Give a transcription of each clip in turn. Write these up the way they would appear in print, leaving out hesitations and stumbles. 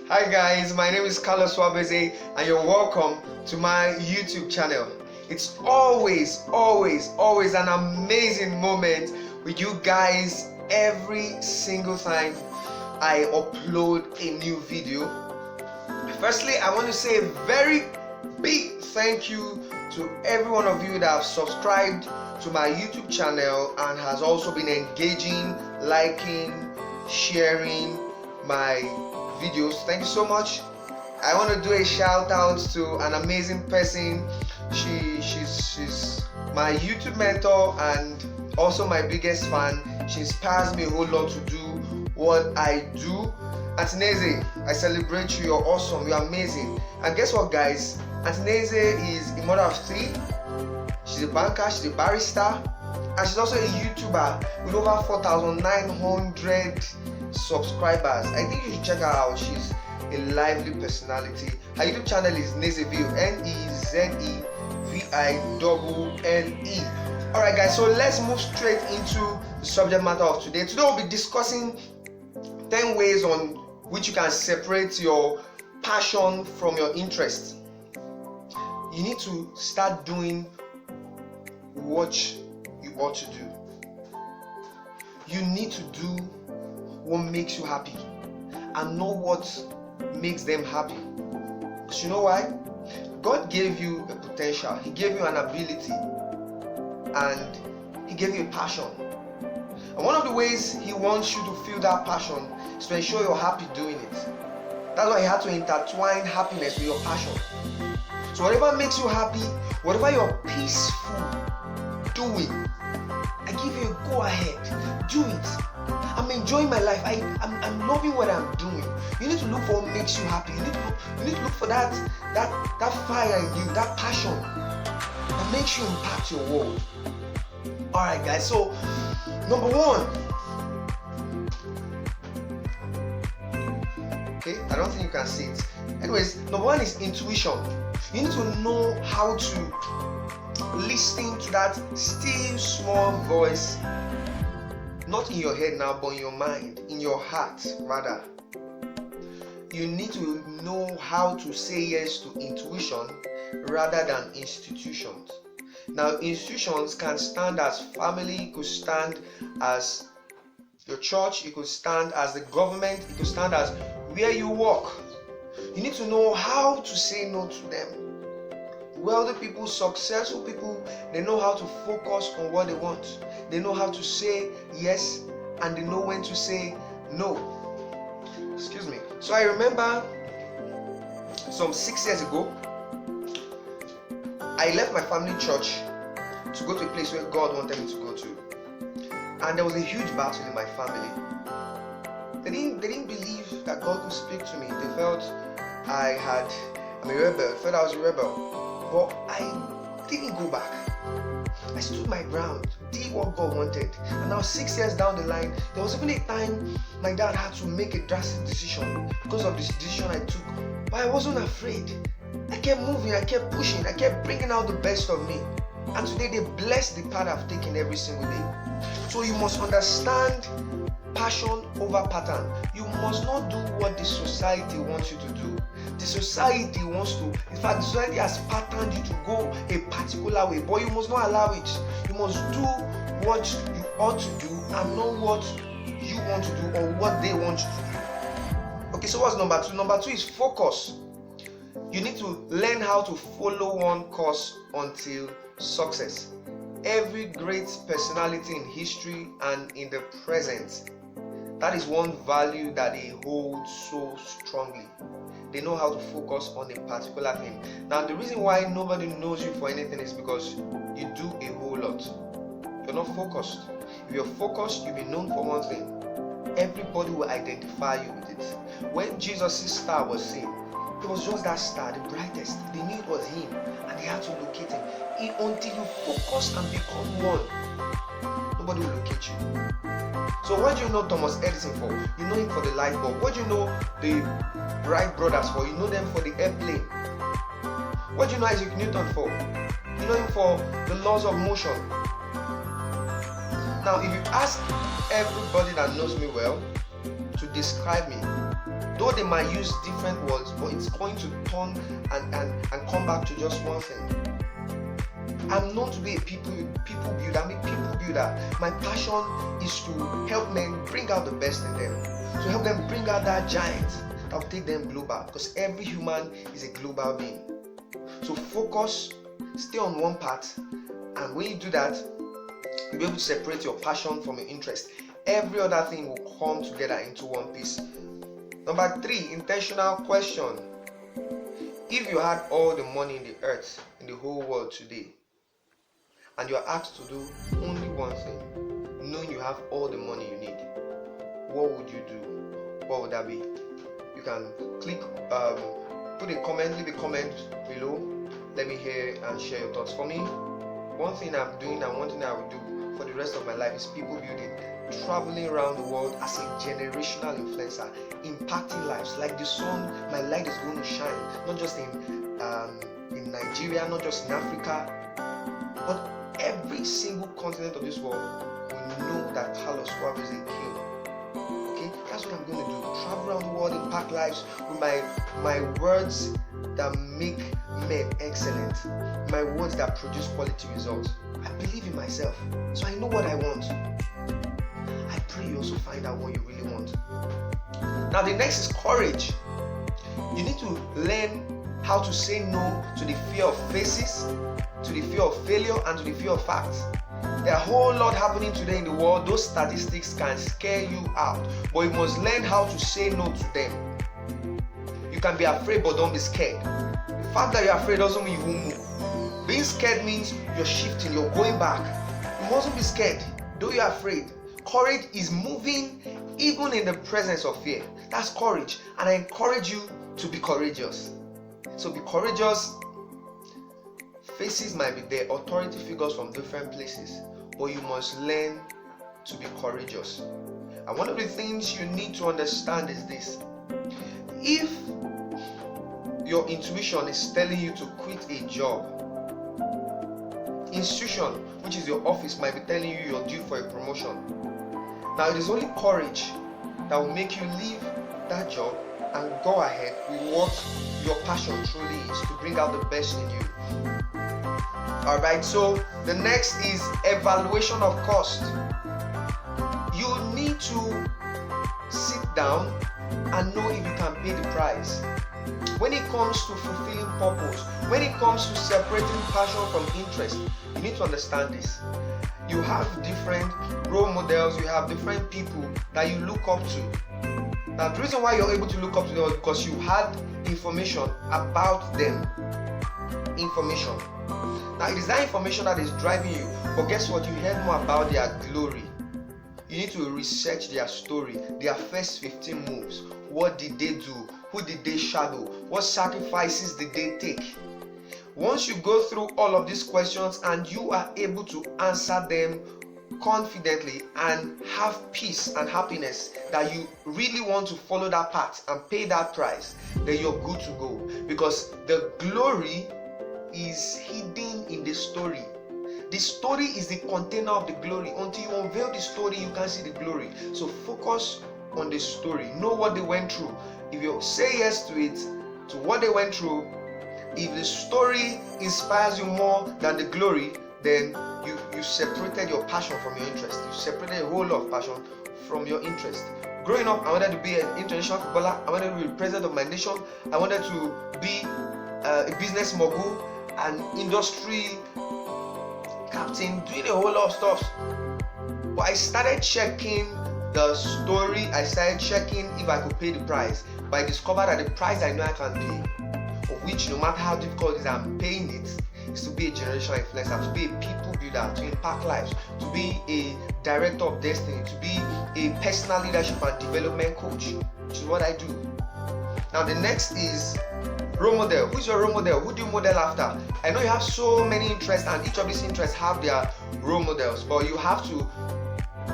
Hi guys, my name is Carlos Nwabueze and you're welcome to my YouTube channel. It's always an amazing moment with you guys every single time I upload a new video. Firstly, I want to say a very big thank you to every one of you that have subscribed to my YouTube channel and has also been engaging, liking, sharing my videos. Thank you so much. I want to do a shout out to an amazing person. She's my YouTube mentor and also my biggest fan. She inspires me a whole lot to do what I do. Auntie Neze, I celebrate you. You're awesome. You're amazing. And guess what, guys? Auntie Neze is a mother of 3. She's a banker. She's a barrister, and she's also a YouTuber with over 4,900 subscribers. I think you should check her out. She's a lively personality. Her YouTube channel is Nezeville, Nezeville. Alright guys, so let's move straight into the subject matter of today. Today we'll be discussing 10 ways on which you can separate your passion from your interest. You need to start doing what you ought to do. You need to do what makes you happy and know what makes them happy. Because you know why? God gave you a potential, He gave you an ability, and He gave you a passion. And one of the ways He wants you to feel that passion is to ensure you're happy doing it. That's why He had to intertwine happiness with your passion. So whatever makes you happy, whatever you're peaceful doing, I give you a go ahead. Do it. I'm enjoying my life. I'm loving what I'm doing. You need to look for what makes you happy. You need to look for that fire in you, that passion that makes you impact your world. Alright guys, so number 1. Okay, I don't think you can see it. Anyways, number 1 is intuition. You need to know how to listen to that still small voice, not in your head now, but in your mind, in your heart rather. You need to know how to say yes to intuition rather than institutions. Now, institutions can stand as family, it could stand as your church, it could stand as the government, it could stand as where you work. You need to know how to say no to them. Wealthy people, successful people, they know how to focus on what they want. They know how to say yes and they know when to say no. Excuse me. So I remember some 6 years ago, I left my family church to go to a place where God wanted me to go to. And there was a huge battle in my family. They didn't believe that God could speak to me. They felt I'm a rebel. They felt I was a rebel. But I didn't go back. I stood my ground, did what God wanted. And now 6 years down the line, there was even a time my dad had to make a drastic decision because of this decision I took. But I wasn't afraid. I kept moving, I kept pushing, I kept bringing out the best of me. And today they bless the path I've taken every single day. So you must understand passion over pattern. You must not do what the society wants you to do. The society wants to, in fact, the society has patterned you to go a particular way, but you must not allow it. You must do what you ought to do and not what you want to do or what they want you to do. Okay, so what's number 2? Number 2 is focus. You need to learn how to follow one course until success. Every great personality in history and in the present, that is one value that they hold so strongly. They know how to focus on a particular thing. Now, the reason why nobody knows you for anything is because you do a whole lot. You're not focused. If you're focused, you'll be known for one thing. Everybody will identify you with it. When Jesus' star was seen, it was just that star, the brightest. They knew it was him, and they had to locate him. Until you focus and become one, nobody will locate you. So what do you know Thomas Edison for? You know him for the light bulb. What do you know the Wright brothers for? You know them for the airplane. What do you know Isaac Newton for? You know him for the laws of motion. Now, if you ask everybody that knows me well to describe me, Though they might use different words, but it's going to turn and come back to just one thing. I'm known to be a people builder. I'm a people builder. My passion is to help men bring out the best in them, to help them bring out that giant that will take them global, because every human is a global being. So focus, stay on one path, and when you do that, you'll be able to separate your passion from your interest. Every other thing will come together into one piece. Number 3, intentional question. If you had all the money in the earth, in the whole world today, and you are asked to do only one thing, knowing you have all the money you need, what would you do? What would that be? You can click, put a comment, leave a comment below. Let me hear and share your thoughts. For me, one thing I'm doing and one thing I will do for the rest of my life is people building, traveling around the world as a generational influencer, impacting lives. Like the sun, my light is going to shine, not just in Nigeria, not just in Africa, but every single continent of this world will know that Carlos Nwabueze is a king. Okay, that's what I'm going to do. Travel around the world, impact lives with my words that make men excellent, my words that produce quality results. I believe in myself, so I know what I want. I pray you also find out what you really want. Now the next is courage. You need to learn how to say no to the fear of faces, to the fear of failure, and to the fear of facts. There are a whole lot happening today in the world. Those statistics can scare you out, but you must learn how to say no to them. You can be afraid, but don't be scared. The fact that you're afraid doesn't mean you won't move. Being scared means you're shifting, you're going back. You mustn't be scared, though you're afraid. Courage is moving even in the presence of fear. That's courage, and I encourage you to be courageous. So be courageous. Faces might be there, authority figures from different places, but you must learn to be courageous. And one of the things you need to understand is this: if your intuition is telling you to quit a job, institution, which is your office, might be telling you you're due for a promotion. Now it is only courage that will make you leave that job and go ahead with what your passion truly is, to bring out the best in you. Alright, so the next is evaluation of cost. You need to sit down and know if you can pay the price. When it comes to fulfilling purpose, when it comes to separating passion from interest, you need to understand this. You have different role models, you have different people that you look up to. Now the reason why you're able to look up to them is because you had information about them. Information. Now it is that information that is driving you, but guess what? You heard more about their glory. You need to research their story, their first 15 moves. What did they do? Who did they shadow? What sacrifices did they take? Once you go through all of these questions and you are able to answer them confidently and have peace and happiness that you really want to follow that path and pay that price, then you're good to go, because the glory is hidden in the story. The story is the container of the glory. Until you unveil the story, you can't see the glory. So focus on the story. Know what they went through. If you say yes to it, to what they went through, if the story inspires you more than the glory, then you separated your passion from your interest. You separated a whole lot of passion from your interest. Growing up, I wanted to be an international footballer. I wanted to be the president of my nation. I wanted to be a business mogul, an industry captain, doing a whole lot of stuff. But I started checking the story. I started checking if I could pay the price. But I discovered that the price I know I can pay, of which no matter how difficult it is, I'm paying it, is to be a generational influencer, to be a people builder, to impact lives, to be a director of destiny, to be a personal leadership and development coach, which is what I do. Now the next is role model. Who's your role model? Who do you model after? I know you have so many interests, and each of these interests have their role models, but you have to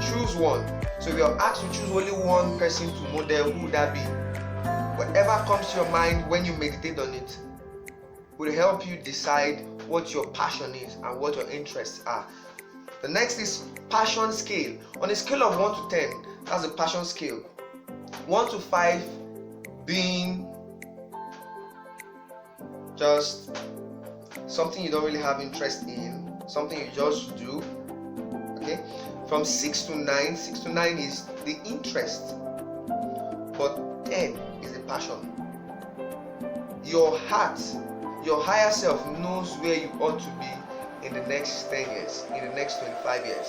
choose one. So if you're asked to choose only one person to model, who would that be? Whatever comes to your mind when you meditate on it will help you decide what your passion is and what your interests are. The next is passion scale. On a scale of 1 to 10, that's the passion scale. 1 to 5 being just something you don't really have interest in, something you just do. Okay, from 6 to 9, 6 to 9 is the interest, but 10 is the passion. Your heart, your higher self knows where you ought to be in the next 10 years, in the next 25 years.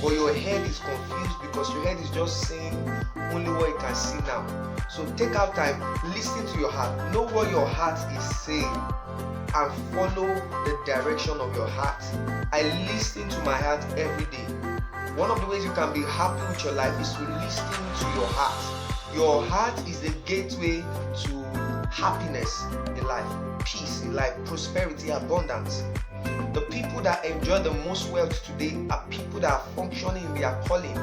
But your head is confused because your head is just saying only what you can see now. So take out time, listen to your heart, know what your heart is saying, and follow the direction of your heart. I listen to my heart every day. One of the ways you can be happy with your life is to listen to your heart. Your heart is the gateway to happiness in life, peace in life, prosperity, abundance. The people that enjoy the most wealth today are people that are functioning in their calling.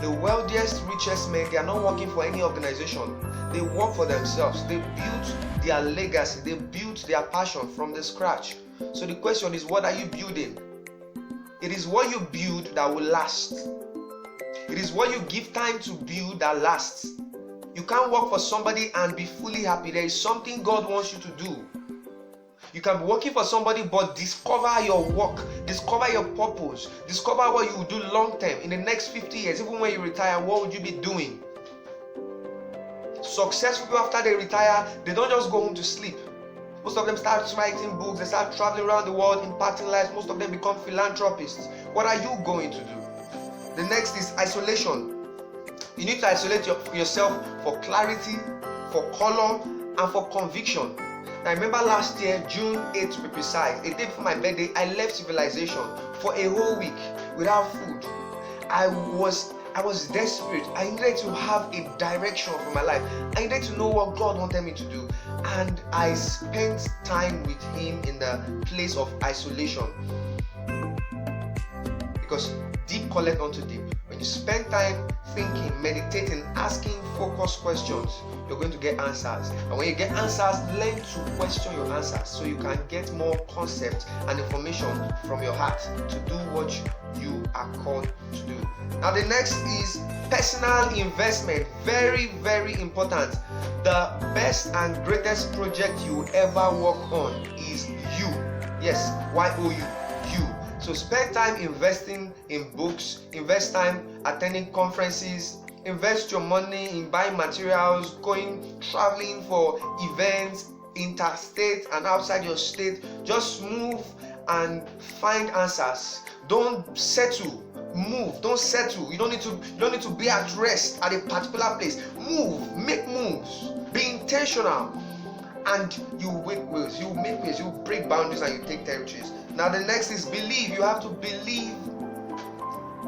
The wealthiest, richest men, they are not working for any organization. They work for themselves. They built their legacy. They built their passion from the scratch. So the question is, what are you building? It is what you build that will last. It is what you give time to build that lasts. You can't work for somebody and be fully happy. There is something God wants you to do. You can be working for somebody, but discover your work, discover your purpose, discover what you will do long term in the next 50 years. Even when you retire, what would you be doing? Successful people, after they retire, they don't just go home to sleep. Most of them start writing books, they start traveling around the world, impacting lives. Most of them become philanthropists. What are you going to do? The next is isolation. You need to isolate yourself for clarity, for color, and for conviction. I remember last year, June 8th to be precise, a day before my birthday, I left civilization for a whole week without food. I was desperate. I needed to have a direction for my life. I needed to know what God wanted me to do. And I spent time with Him in the place of isolation. Because deep collect unto deep. When you spend time thinking, meditating, asking focused questions, you're going to get answers. And when you get answers, learn to question your answers so you can get more concept and information from your heart to do what you are called to do. Now the next is personal investment. Very, very important. The best and greatest project you will ever work on is you. Yes, Y-O-U, you. So spend time investing in books, invest time attending conferences, invest your money in buying materials, traveling for events, interstate and outside your state. Just move and find answers. Don't settle. Move. Don't settle. You don't need to be at rest at a particular place. Move. Make moves. Be intentional. And you make waves. You make waves. You break boundaries and you take territories. Now the next is believe. You have to believe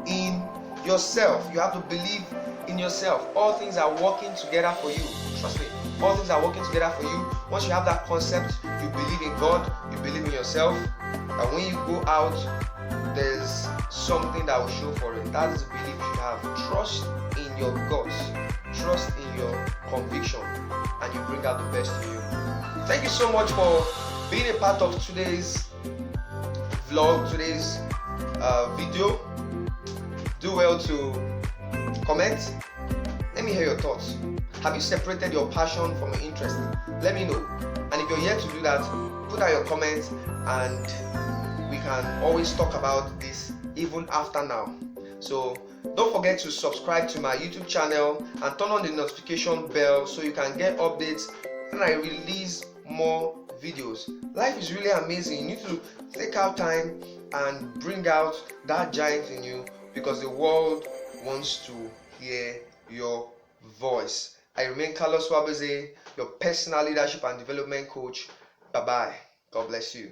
in yourself. You have to believe in yourself. All things are working together for you. Trust me. All things are working together for you. Once you have that concept, you believe in God, you believe in yourself, and when you go out, there's something that will show for it. That is the belief you have. Trust in your guts, trust in your conviction, and you bring out the best in you. Thank you so much for being a part of today's vlog, today's video. Do well to comment. Let me hear your thoughts. Have you separated your passion from your interest? Let me know. And if you're yet to do that, put out your comments and we can always talk about this even after now. So don't forget to subscribe to my YouTube channel and turn on the notification bell so you can get updates when I release more videos. Life is really amazing. You need to take out time and bring out that giant in you because the world wants to hear your voice. I remain Carlos Nwabueze, your personal leadership and development coach. Bye-bye. God bless you.